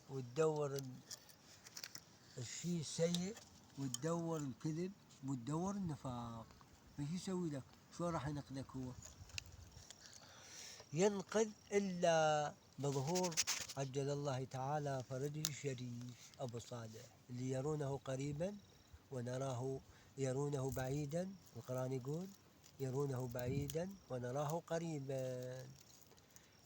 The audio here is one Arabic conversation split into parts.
وتدور الشيء السيء، وتدور الكذب، وتدور النفاق. ايش يسوي لك؟ شو راح ينقذك هو؟ ينقذ إلا بظهور عجل الله تعالى فرجه الشريف أبو صالح، اللي يرونه قريبا ونراه، يرونه بعيدا. القرآن يقول يرونه بعيدا ونراه قريبا.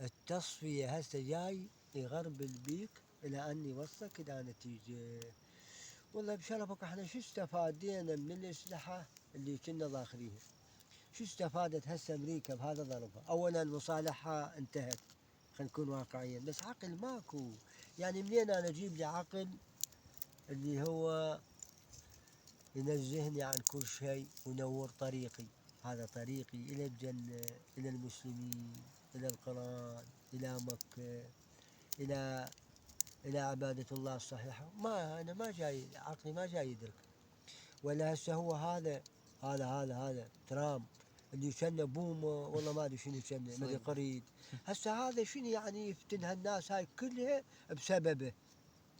التصفية هسه جاي يغرب البيك إلى أن يوصلك إلى نتيجة. والله بشرفك احنا شو استفادينا من الأسلحة اللي كنا ضاخريها؟ شو استفادت هسه أمريكا بهذا ضربها؟ أولا مصالحها انتهت، خلينا نكون واقعيين، بس عقل ماكو. يعني منين أنا أجيب لي عقل اللي هو ينزهني عن كل شيء وينور طريقي؟ هذا طريقي إلى الجنة، إلى المسلمين، إلى القرآن، إلى مكة، إلى إلى عبادة الله الصحيحة. ما أنا ما جاي، عقلي ما جاي يدرك. ولا هسه هو هذا ترامب اللي كان بومه، والله ما ادري شنو كان، ما ادري قريد. هسه هذا شنو يعني يفتن هالناس هاي كلها بسببه؟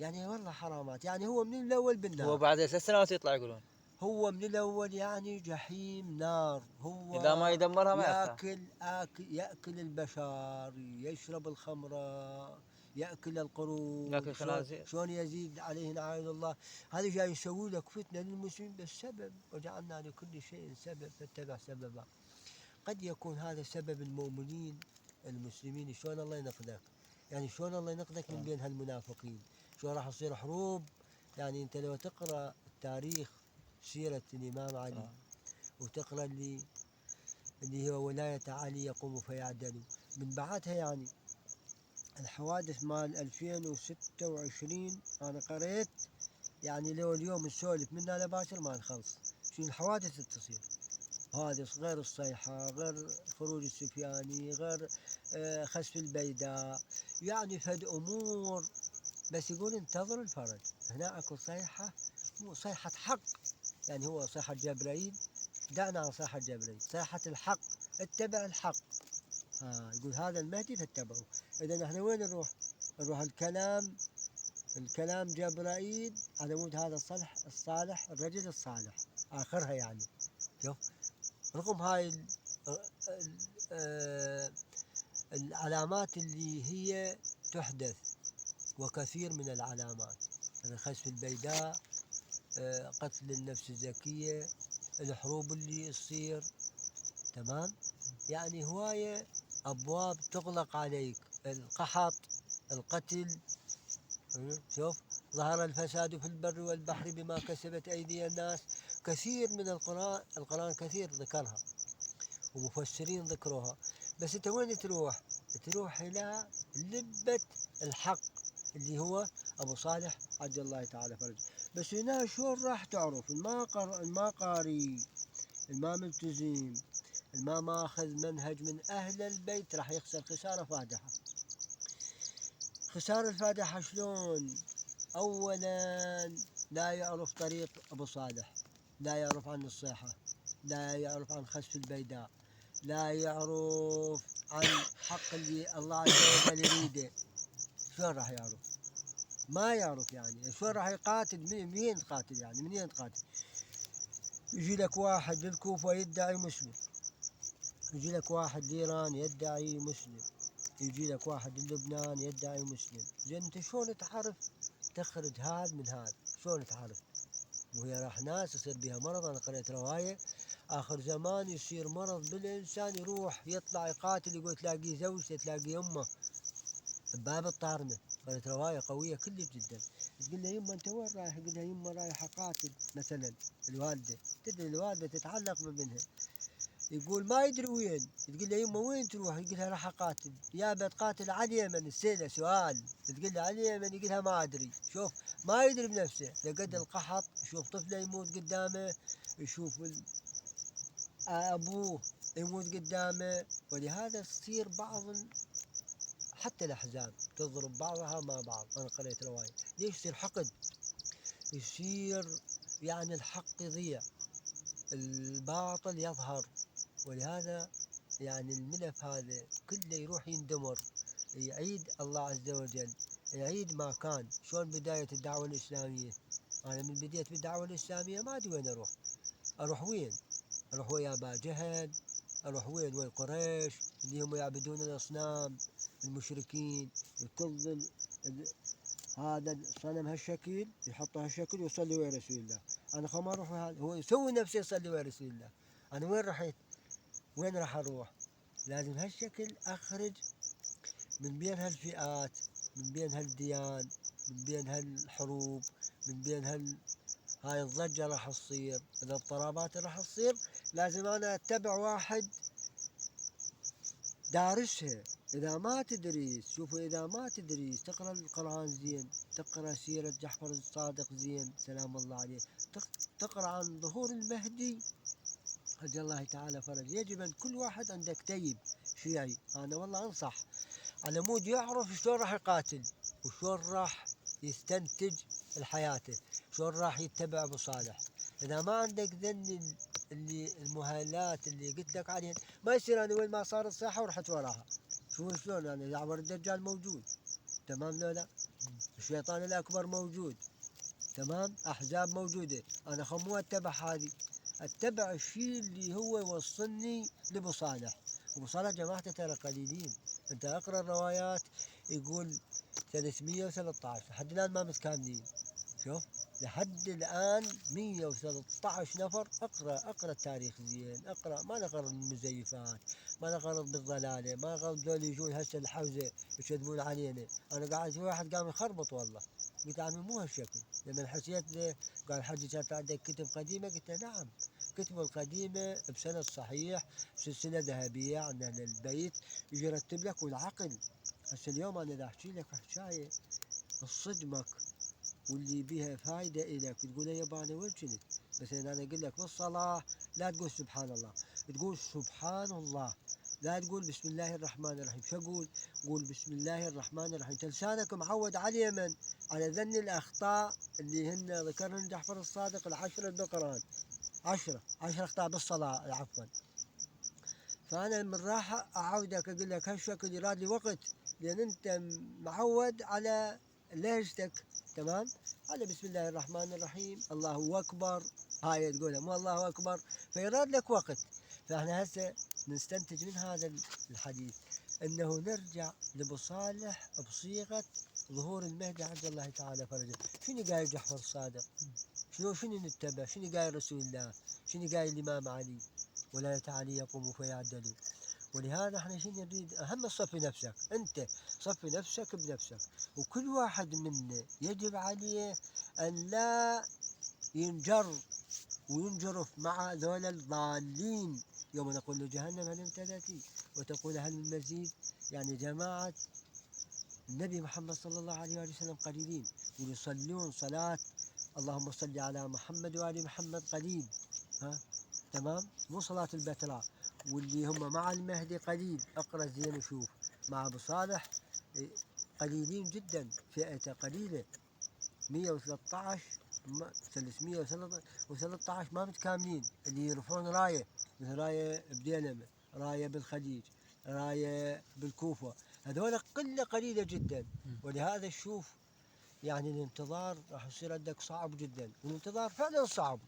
يعني والله حرامات. يعني هو من الاول بالنار، هو بعد 3 سنوات يطلع يقولون هو من الاول يعني جحيم نار. هو اذا ما يدمرها ما يطلع. ياكل البشر، يشرب الخمره، ياكل القرود. لكن خنازير. شلون يزيد عليه لعنة الله. هذا جاي يسوي لك فتنه للمسلمين بالسبب، وجعلنا لكل شيء سبب فاتبع سببا. قد يكون هذا سبب المؤمنين المسلمين. شلون الله ينقذك؟ يعني شلون الله ينقذك من بين هالمنافقين؟ شلون راح تصير حروب؟ يعني انت لو تقرا التاريخ، سيرة الإمام علي، وتقرأ اللي هو ولاية علي يقوم فيعدل من بعدها. يعني الحوادث مال 2026 أنا قريت، يعني لو اليوم نسولف منا لباشر ما نخلص شو الحوادث اللي تصير. حوادث غير الصيحة، غير خروج السفياني، غير خسف البيداء، يعني فد أمور. بس يقول انتظروا الفرج. هنا اكو صيحة، مو صيحة حق، يعني هو صيحة جبرائيل. دعنا عن صيحة جبرائيل، صيحة الحق، اتبع الحق. يقول هذا المهدي فاتبعوه. إذا احنا وين نروح؟ نروح الكلام جبرائيل على مود هذا الصالح الرجل الصالح آخرها. يعني شوف، رغم هاي العلامات اللي هي تحدث، وكثير من العلامات، الخسف البيداء، قتل النفس الزكية، الحروب اللي تصير، تمام. يعني هواية أبواب تغلق عليك، القحط، القتل. شوف، ظهر الفساد في البر والبحر بما كسبت أيدي الناس. كثير من القرآن كثير ذكرها، ومفسرين ذكروها. بس انت وين تروح؟ تروح إلى لبة الحق اللي هو أبو صالح عجل الله تعالى فرجه. بس هنا شلون راح تعرف؟ الماقاري، الما ملتزم، الما ماخذ منهج من أهل البيت، راح يخسر خسارة فادحة. خسارة الفادحة شلون؟ أولا لا يعرف طريق أبو صالح، لا يعرف عن الصيحة، لا يعرف عن خسف البيداء، لا يعرف عن حق اللي الله عز وجل يريده. شلون راح يعرف؟ ما يعرف. يعني شلون راح يقاتل؟ منين تقاتل؟ يعني منين تقاتل؟ يجي لك واحد للكوفة يدعي مسلم، يجي لك واحد لإيران يدعي مسلم، يجي لك واحد للبنان يدعي مسلم. زين انت شلون تعرف تخرج هذا من هذا؟ شلون تعرف؟ وهي راح ناس يصير بها مرض. انا قريت رواية اخر زمان يصير مرض بالانسان، يروح يطلع يقاتل، يقول تلاقي زوجته، تلاقي امه بباب الطارمة. قريت رواية قوية كلش جدا. تقول له يمه انت وين رايح؟ يقول لها يمه رايح اقاتل مثلا. الوالدة تدري الوالدة تتعلق بابنها، يقول ما يدري وين. تقول له يمه وين تروح؟ يقول لها راح اقاتل. يا بتقاتل على اليمن؟ تسأله سؤال، تقول له على اليمن؟ يقول لها ما ادري. شوف، ما يدري بنفسه لقد القحط. يشوف طفله يموت قدامه، يشوف ابوه يموت قدامه. ولهذا تصير حتى الأحزاب تضرب بعضها مع بعض. أنا قريت رواية. ليش يصير حقد؟ يصير يعني الحق يضيع، الباطل يظهر. ولهذا يعني الملف هذا كله يروح يندمر. يعيد الله عز وجل يعيد ما كان. شلون بداية الدعوة الإسلامية؟ أنا من بديت بالدعوة الإسلامية ما أدري وين أروح وين؟ أروح ويا أبا جهل؟ أروح وين؟ ويا قريش اللي هم يعبدون الأصنام، المشركين، كل هذا الصنم هالشكل يحطه هالشكل ويصلي ويا رسول الله. أنا خو ما أروح هذا، هو يسوي نفسه يصلي ويا رسول الله. أنا وين رحت؟ وين راح أروح؟ لازم هالشكل أخرج من بين هالفئات، من بين هالديان، من بين هالحروب، من بين هاي الضجة راح تصير، الاضطرابات راح تصير. لازم أنا أتبع واحد دارسها. إذا ما تدريس، شوفوا، إذا ما تدريس تقرأ القرآن زين، تقرأ سيرة جعفر الصادق زين سلام الله عليه، تقرأ عن ظهور المهدي عجل الله تعالى فرج. يجب أن كل واحد عنده كتيب شيعي، أنا والله أنصح على مود يعرف شلون راح يقاتل، وشلون راح يستنتج حياته، شلون راح يتبع أبو صالح. إذا ما عندك ذن اللي المهالات اللي قلت لك عليهن، ما يصير أنا وين ما صار الصيحة ورحت وراها. شو شلون أنا يعبر الدجال موجود، تمام لو لا؟ الشيطان الأكبر موجود، تمام، أحزاب موجودة. أنا مو أتبع هذه، أتبع الشيء اللي هو يوصلني لأبو صالح. أبو صالح جماعته ترى قليلين. أنت أقرأ الروايات يقول 313 لحد الآن ما متكاملين. شوف لحد الآن 113 نفر. أقرأ التاريخ زين، أقرأ، ما نقرأ المزيفات، ما نقرأ بالضلالة، ما نقرأ ذول يجون هسه الحوزة يشدمون علينا. أنا قاعد في واحد قام يخربط والله، قلت عمي مو هالشكل. لما حسيت له قال حجي كانت عندك كتب قديمة؟ قلت له نعم، كتب القديمة بسند صحيح، سلسلة ذهبية عن أهل البيت، يجي يرتب لك والعقل. هسه اليوم أنا إذا أحكي لك حكاية تصدمك واللي بيها فايدة إلك، تقول يا يابا أنا وين كنت؟ مثلا أنا أقول لك بالصلاة لا تقول سبحان الله، تقول سبحان الله، لا تقول بسم الله الرحمن الرحيم. شو أقول؟ قول بسم الله الرحمن الرحيم. لسانك معود على من؟ على ذن الأخطاء اللي هن ذكرهن جعفر الصادق العشرة بالقرآن. عشرة أخطاء بالصلاة عفوا. فأنا من راحة أعودك أقول لك هالشكل يراد لي وقت، لأن أنت معود على لهجتك، تمام، على بسم الله الرحمن الرحيم، الله أكبر، هاي تقولها مو الله أكبر، فيراد لك وقت. فإحنا هسه نستنتج من هذا الحديث أنه نرجع لأبو صالح بصيغة ظهور المهدي عجل الله تعالى فرجه. شنو قايل جعفر الصادق؟ شنو نتبع؟ شنو قايل رسول الله؟ شنو قايل الإمام علي؟ ولا علي يقوم فيعدلوا. ولهذا احنا شنو نريد؟ اهم تصفي نفسك، انت صفي نفسك بنفسك، وكل واحد منا يجب عليه ان لا ينجر وينجرف مع ذول الضالين. يوم نقول لجهنم هل امتلأت وتقول هل من مزيد. يعني جماعة النبي محمد صلى الله عليه وسلم قليلين، ويصلون صلاة اللهم صل على محمد وآل محمد قليل، ها، تمام، مو صلاة البتراء. واللي هم مع المهدي قليل. اقرأ زين وشوف مع أبو صالح قليلين جدا، فئته قليلة. 113 313 ما متكاملين اللي يرفعون راية، مثل راية بدينمة، راية بالخليج، راية بالكوفة. هذول قلة قليلة جدا. ولهذا تشوف يعني الانتظار راح يصير عندك صعب جدا، والانتظار فعلا صعب.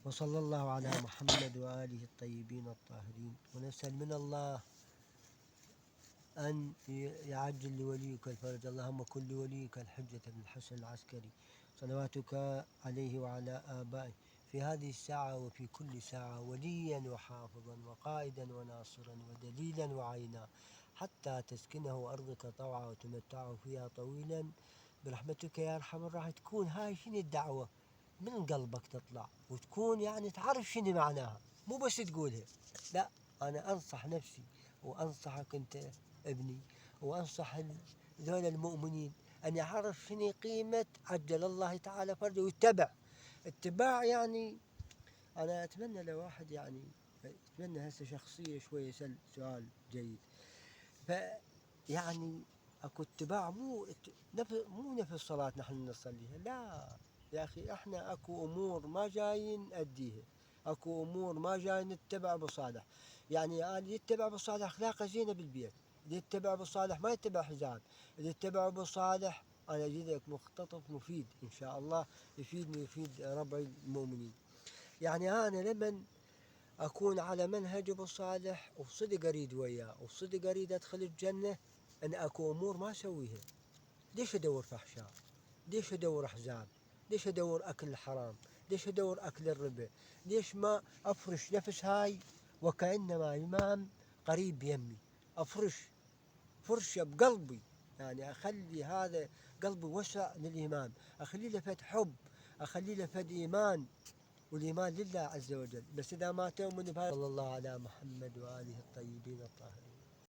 وصلى الله على محمد وآله الطيبين الطاهرين. ونسأل من الله أن يعجل لوليك الفرج. اللهم كن لوليك الحجة بن الحسن العسكري صلواتك عليه وعلى آبائه في هذه الساعة وفي كل ساعة وليا وحافظا وقائدا وناصرا ودليلا وعينا، حتى تسكنه أرضك طوعا وتمتعه فيها طويلا برحمتك يا أرحم الراحمين. تكون هاي شنو الدعوة من قلبك تطلع، وتكون يعني تعرف شنو معناها، مو بس تقولها. لا، أنا أنصح نفسي وأنصحك أنت ابني، وأنصح ذول المؤمنين أن يعرف شنو قيمة عجل الله تعالى فرجه ويتبع. اتباع يعني أنا أتمنى لو واحد يعني أتمنى هسه شخصية شوية يسأل سؤال جيد. فيعني اكو اتباع، مو نفس الصلاة نحن نصليها، لا يا أخي، احنا اكو أمور ما جايين نأديها، اكو أمور ما جايين نتبع أبو صالح. يعني يتبع أبو صالح أخلاقه زينة بالبيت، اللي يتبع أبو صالح ما يتبع حزام. اللي يتبع أبو صالح أنا أجد لك مقتطف مفيد إن شاء الله، يفيدني ويفيد ربع المؤمنين. يعني أنا لمن أكون على منهج أبو صالح وصدق أريد وياه وصدق أريد أدخل الجنة، أن أكو أمور ما أسويها. ليش أدور فحشاء؟ ليش أدور أحزاب؟ ليش أدور أكل الحرام؟ ليش أدور أكل الربا؟ ليش ما أفرش نفس هاي وكأنما إمام قريب يمي، أفرش فرشة بقلبي، يعني أخلي هذا قلبي وسع للإمام، أخلي له فد حب، أخلي له فد إيمان، والإيمان لله عز وجل. بس إذا ما تؤمن بهذا، صلى الله على محمد وآله الطيبين الطاهرين.